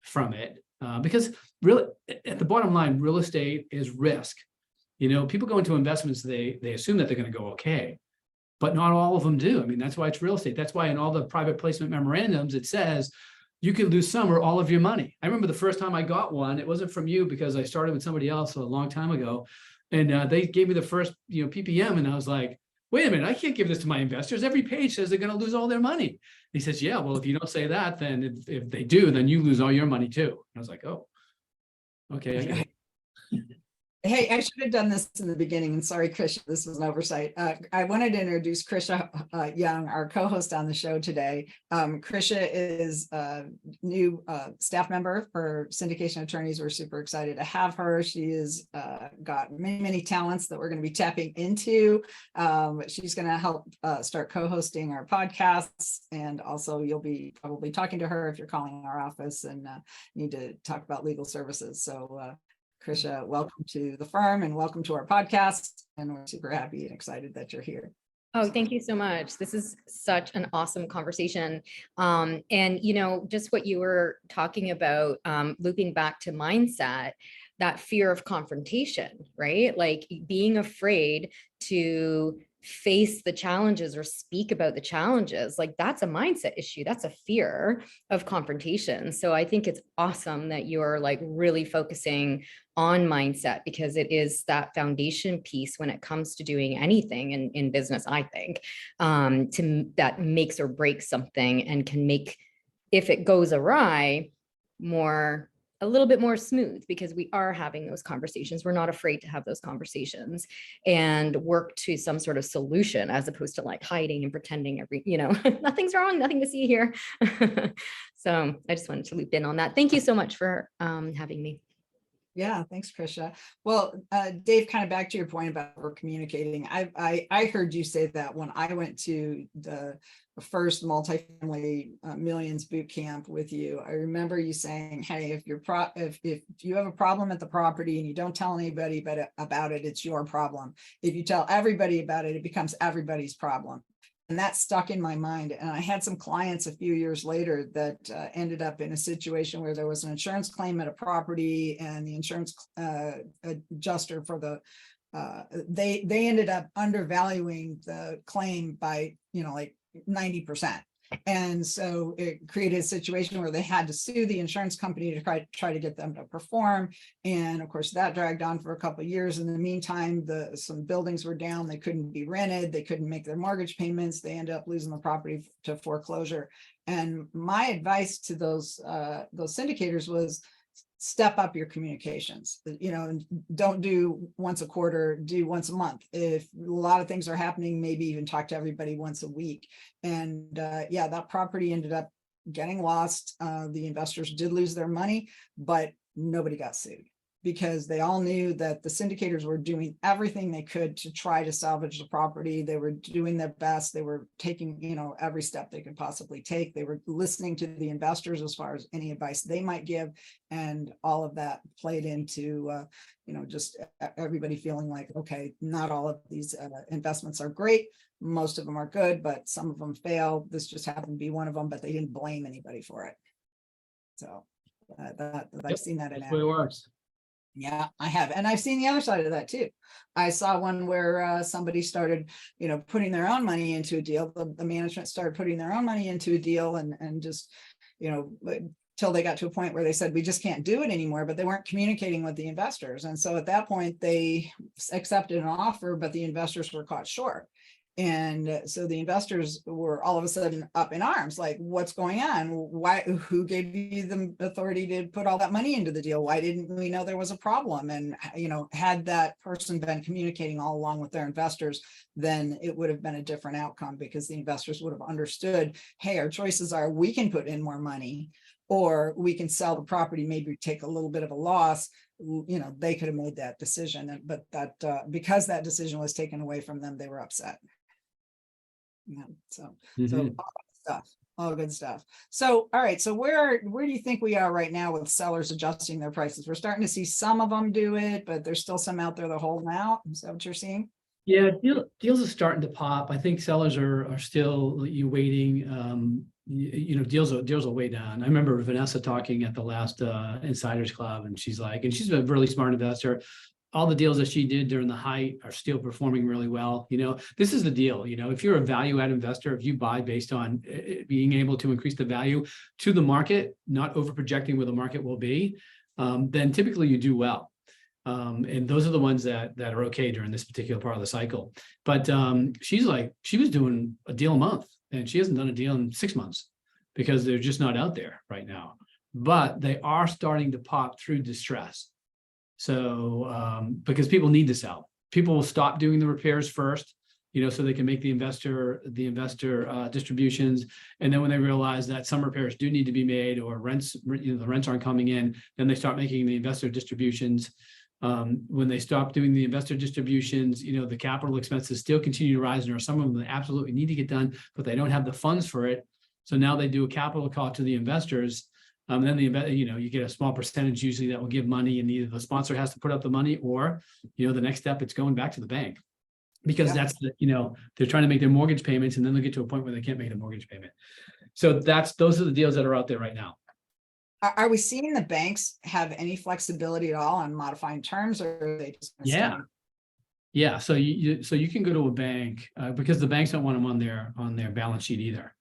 from it. Because really, at the bottom line, real estate is risk. People go into investments, they assume that they're going to go okay, but not all of them do. I mean, that's why it's real estate. That's why in all the private placement memorandums, it says you could lose some or all of your money. I remember the first time I got one, it wasn't from you, because I started with somebody else a long time ago. And they gave me the first, PPM. And I was like, wait a minute, I can't give this to my investors. Every page says they're going to lose all their money. He says, yeah, well, if you don't say that, then if they do, then you lose all your money too. And I was like, oh, okay. I get it.
Hey, I should have done this in the beginning, and sorry, Krisha, this was an oversight. I wanted to introduce Krisha Young, our co-host on the show today. Krisha is a new staff member for Syndication Attorneys. We're super excited to have her. She has got many, many talents that we're going to be tapping into. She's going to help start co-hosting our podcasts, and also you'll be probably talking to her if you're calling our office and need to talk about legal services. So Krisha, welcome to the firm and welcome to our podcast. And we're super happy and excited that you're here.
Oh, thank you so much. This is such an awesome conversation. And, just what you were talking about, looping back to mindset, that fear of confrontation, right? Like being afraid to face the challenges or speak about the challenges, like that's a mindset issue. That's a fear of confrontation. So I think it's awesome that you're like really focusing on mindset, because it is that foundation piece when it comes to doing anything in business, I think, that makes or breaks something and can make, if it goes awry, a little bit more smooth, because we are having those conversations. We're not afraid to have those conversations and work to some sort of solution, as opposed to like hiding and pretending nothing's wrong, nothing to see here. So I just wanted to loop in on that. Thank you so much for having me.
Yeah, thanks, Krisha. Well, Dave, kind of back to your point about we're communicating. I heard you say that when I went to the first multifamily millions boot camp with you. I remember you saying, "Hey, if if you have a problem at the property and you don't tell anybody about it, it's your problem. If you tell everybody about it, it becomes everybody's problem." And that stuck in my mind. And I had some clients a few years later that ended up in a situation where there was an insurance claim at a property, and the insurance adjuster for the they ended up undervaluing the claim by, like 90%. And so it created a situation where they had to sue the insurance company to try to get them to perform. And of course, that dragged on for a couple of years. In the meantime, some buildings were down, they couldn't be rented, they couldn't make their mortgage payments, they ended up losing the property to foreclosure. And my advice to those syndicators was, step up your communications, and don't do once a quarter, do once a month. If a lot of things are happening, maybe even talk to everybody once a week. And yeah, that property ended up getting lost. The investors did lose their money, but nobody got sued, because they all knew that the syndicators were doing everything they could to try to salvage the property. They were doing their best. They were taking, every step they could possibly take. They were listening to the investors as far as any advice they might give. And all of that played into, just everybody feeling like, okay, not all of these investments are great. Most of them are good, but some of them fail. This just happened to be one of them, but they didn't blame anybody for it. So I've seen that in
That's the way it works.
Yeah, I have. And I've seen the other side of that too. I saw one where somebody started, putting their own money into a deal. The management started putting their own money into a deal and just, till they got to a point where they said, we just can't do it anymore, but they weren't communicating with the investors. And so at that point, they accepted an offer, but the investors were caught short. And so the investors were all of a sudden up in arms, like, what's going on? Who gave you the authority to put all that money into the deal? Why didn't we know there was a problem? And, had that person been communicating all along with their investors, then it would have been a different outcome, because the investors would have understood, hey, our choices are, we can put in more money, or we can sell the property, maybe take a little bit of a loss. They could have made that decision, but that because that decision was taken away from them, they were upset. Yeah, so all good stuff. So, all right. So where do you think we are right now with sellers adjusting their prices? We're starting to see some of them do it, but there's still some out there that hold out. Is that what you're seeing?
Yeah, deals are starting to pop. I think sellers are still waiting. Deals are way down. I remember Vanessa talking at the last Insiders Club, and she's a really smart investor. All the deals that she did during the height are still performing really well. This is the deal. If you're a value add investor, if you buy based on being able to increase the value to the market, not over projecting where the market will be, then typically you do well. And those are the ones that are okay during this particular part of the cycle. But she was doing a deal a month, and she hasn't done a deal in 6 months because they're just not out there right now. But they are starting to pop through distress. So because people need to sell, people will stop doing the repairs first, so they can make the investor distributions. And then when they realize that some repairs do need to be made, or the rents aren't coming in, then they start making the investor distributions. When they stop doing the investor distributions, the capital expenses still continue to rise, and there are some of them that absolutely need to get done, but they don't have the funds for it. So now they do a capital call to the investors. Then you get a small percentage usually that will give money, and either the sponsor has to put up the money, or, the next step, it's going back to the bank, because that's they're trying to make their mortgage payments, and then they'll get to a point where they can't make the mortgage payment. So those are the deals that are out there right now.
Are we seeing the banks have any flexibility at all on modifying terms, or are they just?
Yeah. So you can go to a bank because the banks don't want them on their balance sheet either.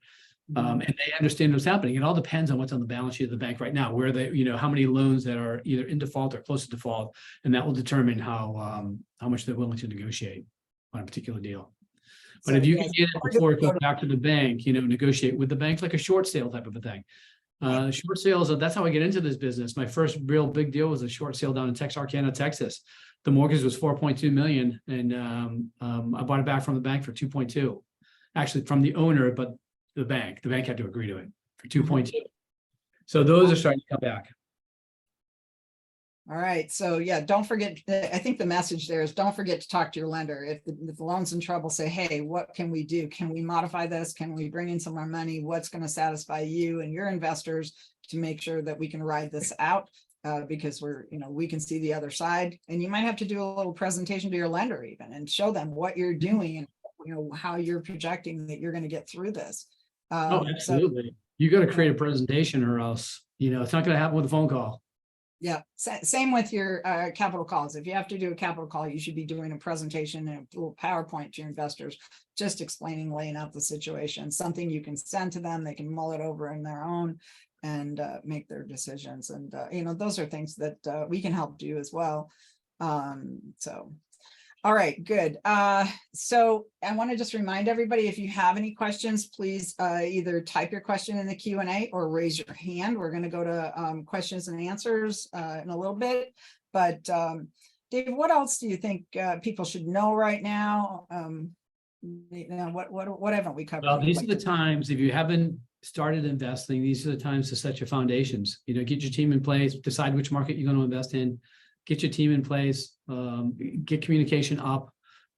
And they understand what's happening. It all depends on what's on the balance sheet of the bank right now, where they, how many loans that are either in default or close to default, and that will determine how much they're willing to negotiate on a particular deal. But if you can get it before it goes back to the bank, negotiate with the banks, like a short sale type of a thing. Short sales, that's how I get into this business. My first real big deal was a short sale down in Texarkana, Texas. The mortgage was $4.2 million, and I bought it back from the bank for 2.2, actually from the owner, but the bank had to agree to it for 2.2. So those are starting to come back.
All right, so yeah, don't forget, I think the message there is don't forget to talk to your lender. If the loan's in trouble, say, hey, what can we do? Can we modify this? Can we bring in some more money? What's going to satisfy you and your investors to make sure that we can ride this out? Because we can see the other side, and you might have to do a little presentation to your lender even and show them what you're doing and how you're projecting that you're going to get through this.
Oh, absolutely. You got to create a presentation or else, it's not going to happen with a phone call.
Yeah, same with your capital calls. If you have to do a capital call, you should be doing a presentation and a little PowerPoint to your investors, just explaining, laying out the situation, something you can send to them. They can mull it over in their own and make their decisions. And, those are things that we can help do as well. All right, good. So I want to just remind everybody, if you have any questions, please either type your question in the Q&A or raise your hand. We're going to go to questions and answers in a little bit. But Dave, what else do you think people should know right now? What haven't we covered?
Well, these are the times, if you haven't started investing, these are the times to set your foundations. Get your team in place, decide which market you're going to invest in. Get your team in place, get communication up.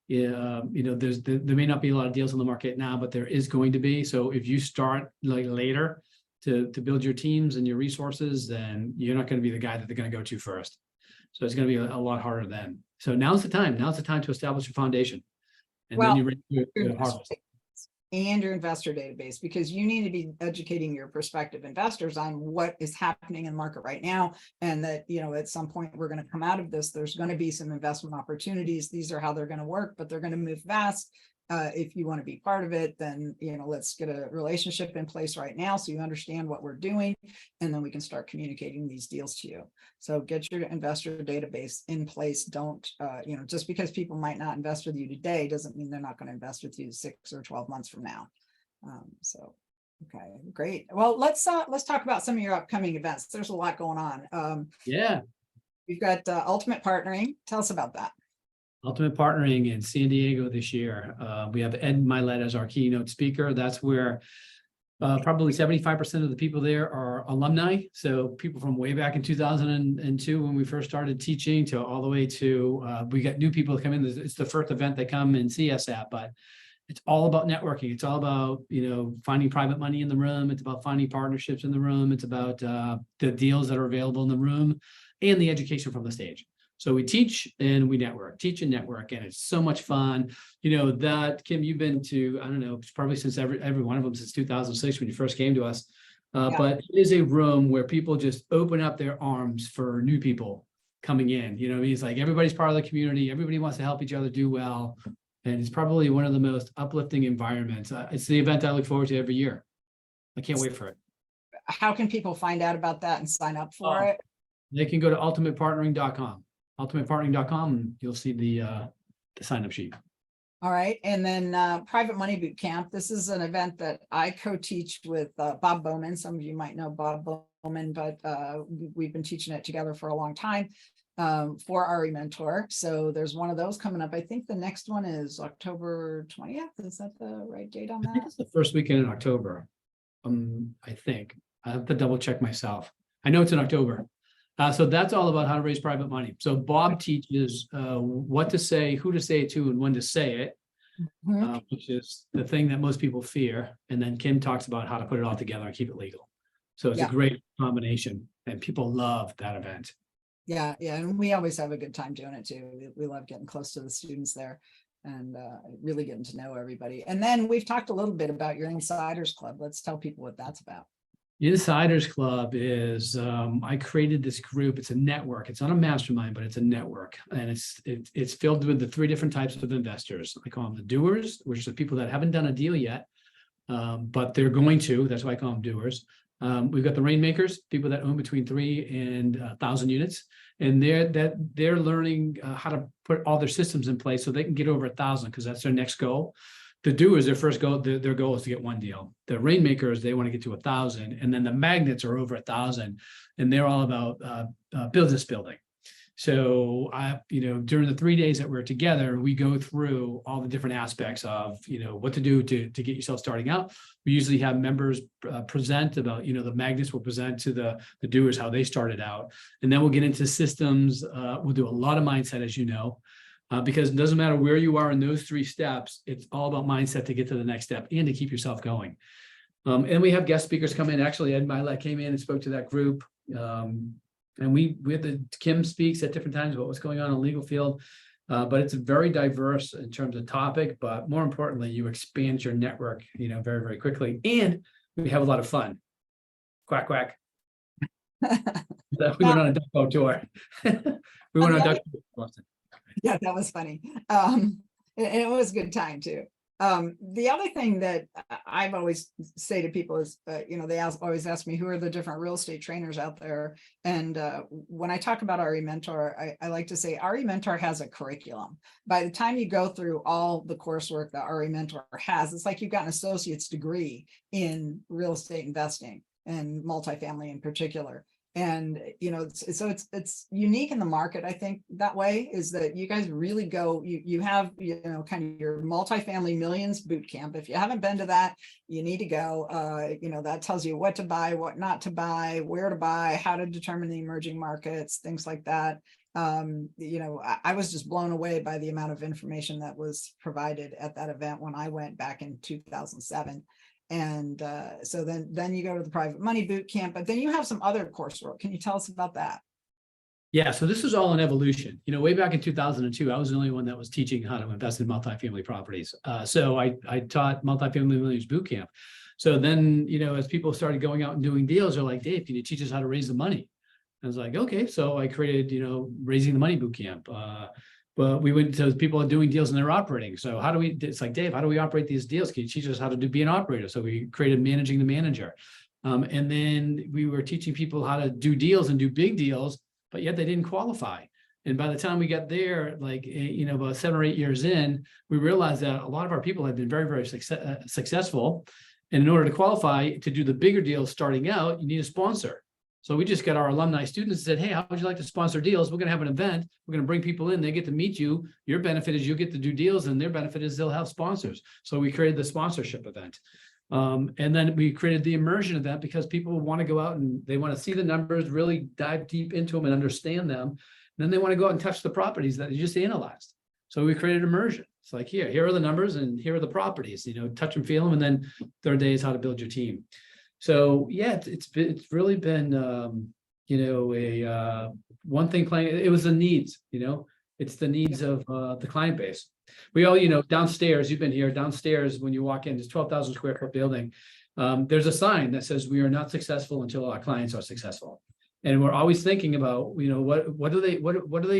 There may not be a lot of deals on the market now, but there is going to be. So if you start later to build your teams and your resources, then you're not going to be the guy that they're going to go to first. So it's going to be a lot harder then. So now's the time. Now's the time to establish your foundation. And then you're ready to harvest.
And your investor database, because you need to be educating your prospective investors on what is happening in the market right now. And that, at some point we're going to come out of this, there's going to be some investment opportunities. These are how they're going to work, but they're going to move fast. If you want to be part of it, then, let's get a relationship in place right now so you understand what we're doing, and then we can start communicating these deals to you. So get your investor database in place. Don't, just because people might not invest with you today doesn't mean they're not going to invest with you 6 or 12 months from now. Okay, great. Well, let's talk about some of your upcoming events. There's a lot going on.
Yeah.
You've got Ultimate Partnering. Tell us about that.
Ultimate Partnering in San Diego this year. We have Ed Milet as our keynote speaker. That's where probably 75% of the people there are alumni. So people from way back in 2002 when we first started teaching to all the way to, we got new people that come in. It's the first event they come and see us at, but it's all about networking. It's all about, finding private money in the room. It's about finding partnerships in the room. It's about the deals that are available in the room and the education from the stage. So we teach and we teach and network, and it's so much fun. That, Kim, you've been to, I don't know, probably since every one of them since 2006 when you first came to us. But it is a room where people just open up their arms for new people coming in. It's like everybody's part of the community. Everybody wants to help each other do well. And it's probably one of the most uplifting environments. It's the event I look forward to every year. I can't wait for it.
How can people find out about that and sign up for it?
They can go to ultimatepartnering.com. ultimatepartnering.com, and you'll see the sign-up sheet.
All right. And then Private Money Boot Camp. This is an event that I co-teach with Bob Bowman. Some of you might know Bob Bowman, but we've been teaching it together for a long time for our mentor. So there's one of those coming up. I think the next one is October 20th. Is that the right date on that?
I think it's the first weekend in October. I think. I have to double check myself. I know it's in October. So that's all about how to raise private money. So Bob teaches what to say, who to say it to, and when to say it, which is the thing that most people fear. And then Kim talks about how to put it all together and keep it legal. So it's a great combination, and people love that event.
Yeah. And we always have a good time doing it too. We love getting close to the students there and really getting to know everybody. And then we've talked a little bit about your Insiders Club. Let's tell people what that's about.
Insiders Club is, I created this group. It's a network. It's not a mastermind, but it's a network. And it's filled with the 3 different types of investors. I call them the doers, which are the people that haven't done a deal yet, but they're going to. That's why I call them doers. We've got the rainmakers, people that own between 3 and 1,000 units. And they're learning how to put all their systems in place so they can get over 1,000, because that's their next goal. The doers, their first goal, their goal is to get 1 deal. The rainmakers, they want to get to 1,000, and then the magnets are over 1,000, and they're all about business building. So during the 3 days that we're together, we go through all the different aspects of, what to do to get yourself starting out. We usually have members present about, the magnets will present to the doers, how they started out. And then we'll get into systems. We'll do a lot of mindset, as you know, because it doesn't matter where you are in those 3 steps. It's all about mindset to get to the next step and to keep yourself going. And we have guest speakers come in. Actually, Ed Milet came in and spoke to that group. And we had Kim speaks at different times about what's going on in the legal field. But it's very diverse in terms of topic, but more importantly, you expand your network, very, very quickly. And we have a lot of fun. Quack, quack. We went on a duck boat tour. We went on a duck boat to Boston.
Yeah, that was funny. And it was a good time too. The other thing that I've always say to people is, they always ask me, who are the different real estate trainers out there? And when I talk about RE Mentor, I like to say RE Mentor has a curriculum. By the time you go through all the coursework that RE Mentor has, it's like you've got an associate's degree in real estate investing and multifamily in particular. And, so it's unique in the market. I think that way is that you guys really go, you have, kind of your multifamily millions boot camp. If you haven't been to that, you need to go. That tells you what to buy, what not to buy, where to buy, how to determine the emerging markets, things like that. I was just blown away by the amount of information that was provided at that event when I went back in 2007. And so then you go to the private money boot camp, but then you have some other coursework. Can you tell us about that?
Yeah, so this is all an evolution. Way back in 2002, I was the only one that was teaching how to invest in multifamily properties. So I taught multifamily millions boot camp. So then, as people started going out and doing deals, they're like, Dave, can you teach us how to raise the money? I was like, okay. So I created, raising the money boot camp. But we went to people doing deals and they're operating. So how do we, it's like, Dave, how do we operate these deals? Can you teach us how to be an operator? So we created managing the manager. And then we were teaching people how to do deals and do big deals, but yet they didn't qualify. And by the time we got there, about 7 or 8 years in, we realized that a lot of our people had been very, very successful. And in order to qualify to do the bigger deals starting out, you need a sponsor. So we just got our alumni students and said, hey, how would you like to sponsor deals? We're going to have an event. We're going to bring people in. They get to meet you. Your benefit is you get to do deals, and their benefit is they'll have sponsors. So we created the sponsorship event. And then we created the immersion event because people want to go out and they want to see the numbers, really dive deep into them and understand them. And then they want to go out and touch the properties that you just analyzed. So we created immersion. It's like, here are the numbers and here are the properties, touch them, feel them. And then 3rd day is how to build your team. So yeah, it's really been one thing client. It was the needs, it's the needs of the client base. We all downstairs. You've been here downstairs. When you walk in, this 12,000 square foot building. There's a sign that says we are not successful until our clients are successful, and we're always thinking about what do they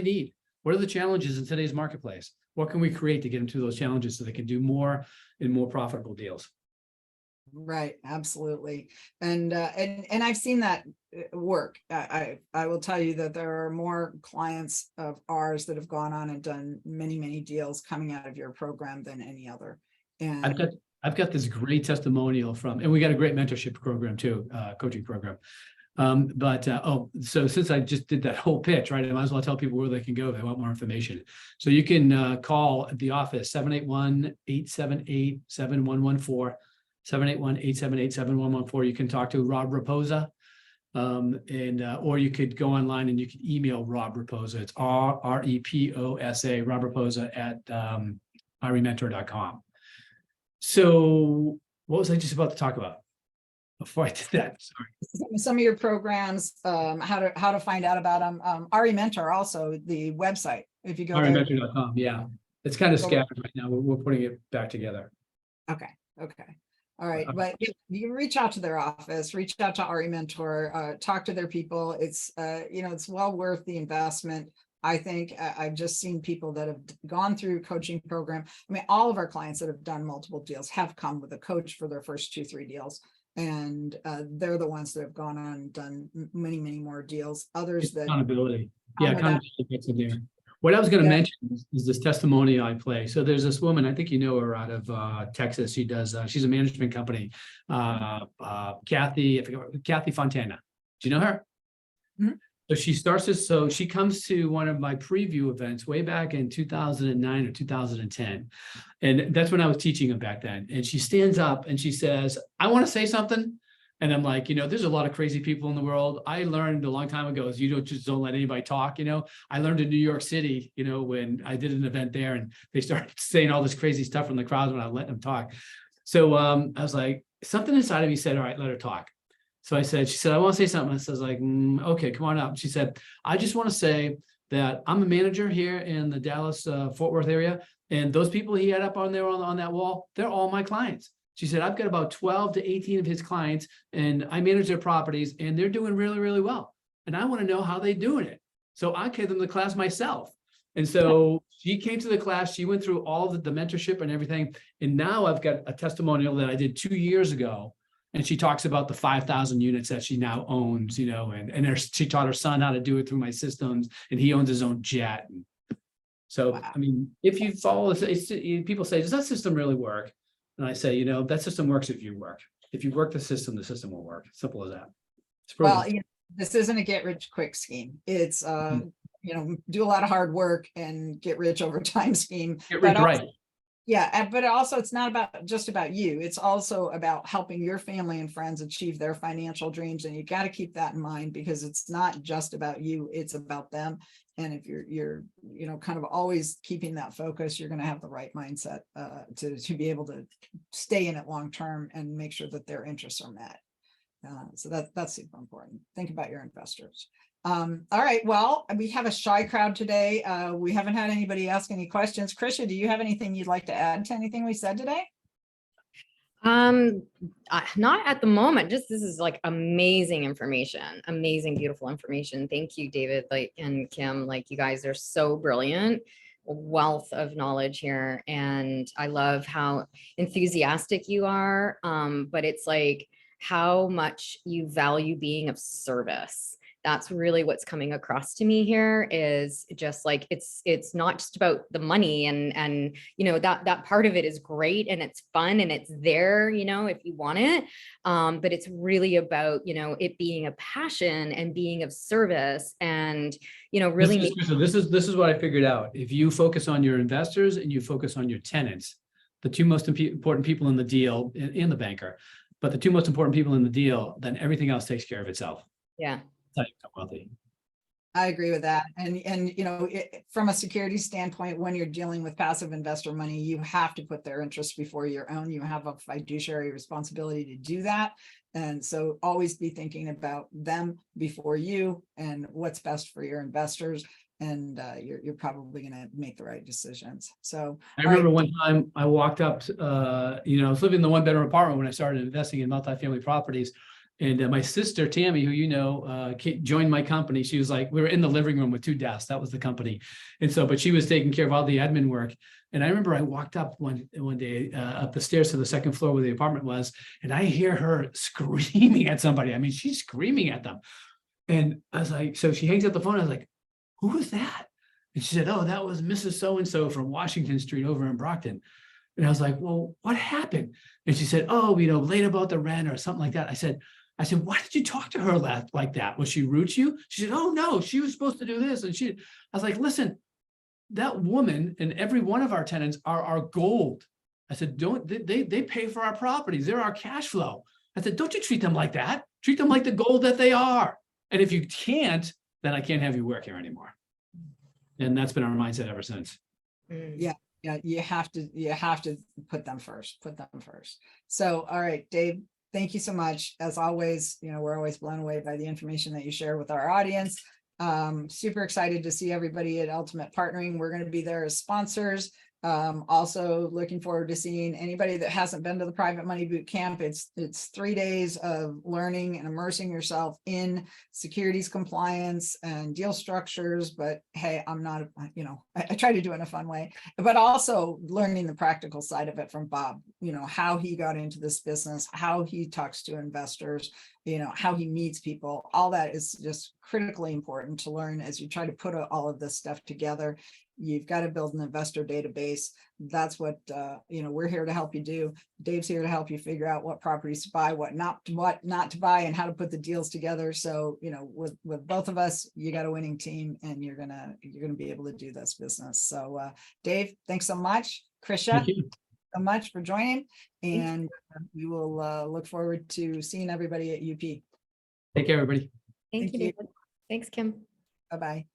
need? What are the challenges in today's marketplace? What can we create to get them to those challenges so they can do more and more profitable deals?
Right, absolutely. And I've seen that work. I will tell you that there are more clients of ours that have gone on and done many, many deals coming out of your program than any other. And
I've got this great testimonial and we got a great mentorship program too, coaching program. So since I just did that whole pitch, right, I might as well tell people where they can go if they want more information. So you can call the office 781-878-7114. 781-878-7114. You can talk to Rob Raposa, or you could go online and you can email Rob Raposa. It's REPOSA, Rob Raposa at rementor.com. So what was I just about to talk about before I did that? Sorry.
Some of your programs, how to find out about them. RE Mentor also, the website. If you go
rementor.com, yeah. It's kind of scattered right now. We're putting it back together.
Okay. All right, but you can reach out to their office, reach out to RE Mentor, talk to their people. It's it's well worth the investment. I think I've just seen people that have gone through coaching program. I mean, all of our clients that have done multiple deals have come with a coach for their first 2-3 deals, and they're the ones that have gone on and done many, many more deals. Others that
accountability, accountability gets in there. What I was going to mention is this testimonial I play. So there's this woman, I think you know her, out of Texas. She does. She's a management company. Kathy Fontana. Do you know her? Mm-hmm. So she starts this, so she comes to one of my preview events way back in 2009 or 2010. And that's when I was teaching them back then. And she stands up and she says, I want to say something. And I'm like, there's a lot of crazy people in the world. I learned a long time ago is you don't let anybody talk. I learned in New York City, when I did an event there and they started saying all this crazy stuff from the crowds when I let them talk. So I was like, something inside of me said, all right, let her talk. So she said, I want to say something. I says like, okay, come on up. She said, I just want to say that I'm a manager here in the Dallas, Fort Worth area. And those people he had up on there on that wall, they're all my clients. She said, I've got about 12 to 18 of his clients and I manage their properties and they're doing really, really well. And I want to know how they're doing it. So I gave them the class myself. And so she came to the class, she went through all the mentorship and everything. And now I've got a testimonial that I did 2 years ago. And she talks about the 5,000 units that she now owns, she taught her son how to do it through my systems and he owns his own jet. So,
Wow.
I mean, if you follow this, people say, does that system really work? And I say, that system works if you work. If you work the system will work. Simple as that. It's proven.
Well, this isn't a get rich quick scheme. It's, do a lot of hard work and get rich over time scheme.
Get rich right.
Yeah, but also it's not just about you. It's also about helping your family and friends achieve their financial dreams. And you got to keep that in mind because it's not just about you, it's about them. And if you're kind of always keeping that focus, you're going to have the right mindset to be able to stay in it long term and make sure that their interests are met. So that's super important. Think about your investors. All right. Well, we have a shy crowd today. We haven't had anybody ask any questions. Krisha, do you have anything you'd like to add to anything we said today?
Not at the moment. This is like amazing information, amazing, beautiful information. Thank you, David, and Kim, you guys are so brilliant. A wealth of knowledge here. And I love how enthusiastic you are. But it's like how much you value being of service. That's really what's coming across to me here is just like, it's not just about the money and that part of it is great and it's fun and it's there, if you want it. But it's really about, it being a passion and being of service and, really.
This is what I figured out. If you focus on your investors and you focus on your tenants, the two most important people in the deal and the banker, but the two most important people in the deal, then everything else takes care of itself.
Yeah.
Wealthy.
I agree with that. And from a security standpoint, when you're dealing with passive investor money, you have to put their interests before your own. You have a fiduciary responsibility to do that. And so always be thinking about them before you and what's best for your investors. And you're probably going to make the right decisions. So
I remember one time I walked up, I was living in the 1-bedroom apartment when I started investing in multifamily properties. And my sister, Tammy, who joined my company, she was like, we were in the living room with 2 desks. That was the company. And so, but she was taking care of all the admin work. And I remember I walked up one day up the stairs to the second floor where the apartment was, and I hear her screaming at somebody. I mean, she's screaming at them. And I was like, so she hangs up the phone. I was like, who was that? And she said, oh, that was Mrs. So-and-so from Washington Street over in Brockton. And I was like, well, what happened? And she said, oh, late about the rent or something like that. I said, why did you talk to her like that? Was she rude to you? She said, oh no, she was supposed to do this. And I was like, listen, that woman and every one of our tenants are our gold. I said, they pay for our properties. They're our cash flow. I said, don't you treat them like that. Treat them like the gold that they are. And if you can't, then I can't have you work here anymore. And that's been our mindset ever since.
Yeah, you have to put them first. So, all right, Dave, thank you so much. As always, we're always blown away by the information that you share with our audience. Super excited to see everybody at Ultimate Partnering. We're going to be there as sponsors. Also looking forward to seeing anybody that hasn't been to the Private Money Boot Camp. It's 3 days of learning and immersing yourself in securities compliance and deal structures. But hey, I'm not, I try to do it in a fun way, but also learning the practical side of it from Bob, how he got into this business, how he talks to investors, how he meets people. All that is just critically important to learn as you try to put all of this stuff together. You've got to build an investor database. That's what, we're here to help you do. Dave's here to help you figure out what properties to buy, what not to buy, and how to put the deals together. So, with both of us, you got a winning team, and you're gonna be able to do this business. So, Dave, thanks so much. Krisha,
Thank you.
so much for joining, and we will look forward to seeing everybody at UP.
Take care, everybody.
Thank
Thank
you,
you.
David. Thanks, Kim.
Bye-bye.